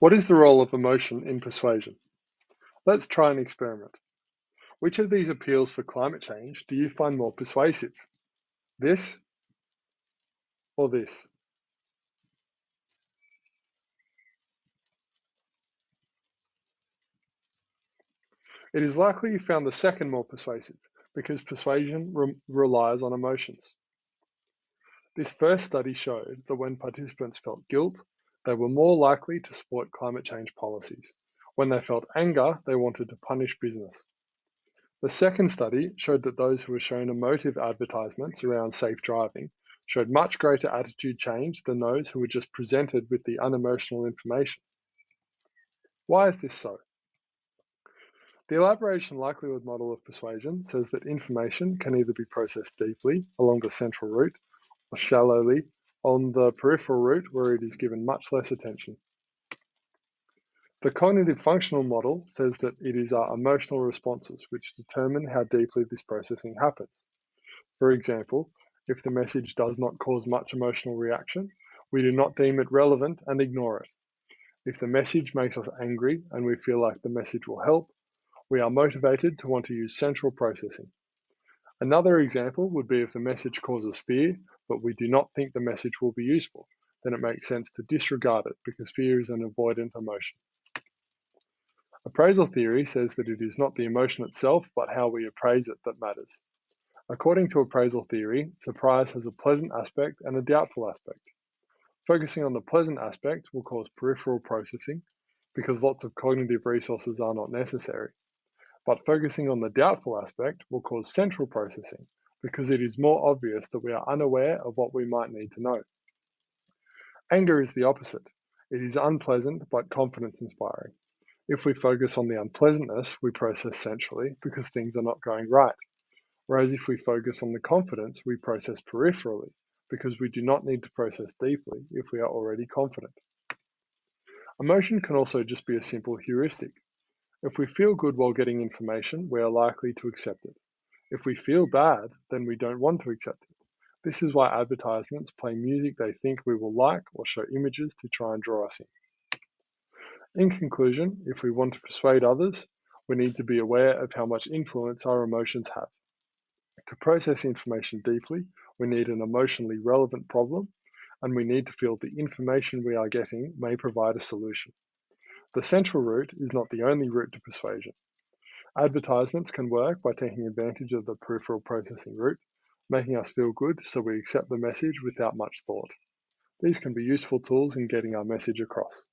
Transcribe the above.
What is the role of emotion in persuasion? Let's try an experiment. Which of these appeals for climate change do you find more persuasive? This or this? It is likely you found the second more persuasive because persuasion relies on emotions. This first study showed that when participants felt guilt, they were more likely to support climate change policies. When they felt anger, they wanted to punish business. The second study showed that those who were shown emotive advertisements around safe driving showed much greater attitude change than those who were just presented with the unemotional information. Why is this so? The elaboration likelihood model of persuasion says that information can either be processed deeply along the central route or shallowly on the peripheral route where it is given much less attention. The cognitive functional model says that it is our emotional responses which determine how deeply this processing happens. For example, if the message does not cause much emotional reaction, we do not deem it relevant and ignore it. If the message makes us angry and we feel like the message will help, we are motivated to want to use central processing. Another example would be if the message causes fear, but we do not think the message will be useful, then it makes sense to disregard it because fear is an avoidant emotion. Appraisal theory says that it is not the emotion itself, but how we appraise it that matters. According to appraisal theory, surprise has a pleasant aspect and a doubtful aspect. Focusing on the pleasant aspect will cause peripheral processing because lots of cognitive resources are not necessary. But focusing on the doubtful aspect will cause central processing because it is more obvious that we are unaware of what we might need to know. Anger is the opposite. It is unpleasant but confidence inspiring. If we focus on the unpleasantness, we process centrally because things are not going right. Whereas if we focus on the confidence, we process peripherally because we do not need to process deeply if we are already confident. Emotion can also just be a simple heuristic. If we feel good while getting information, we are likely to accept it. If we feel bad, then we don't want to accept it. This is why advertisements play music they think we will like or show images to try and draw us in. In conclusion, if we want to persuade others, we need to be aware of how much influence our emotions have. To process information deeply, we need an emotionally relevant problem, and we need to feel the information we are getting may provide a solution. The central route is not the only route to persuasion. Advertisements can work by taking advantage of the peripheral processing route, making us feel good so we accept the message without much thought. These can be useful tools in getting our message across.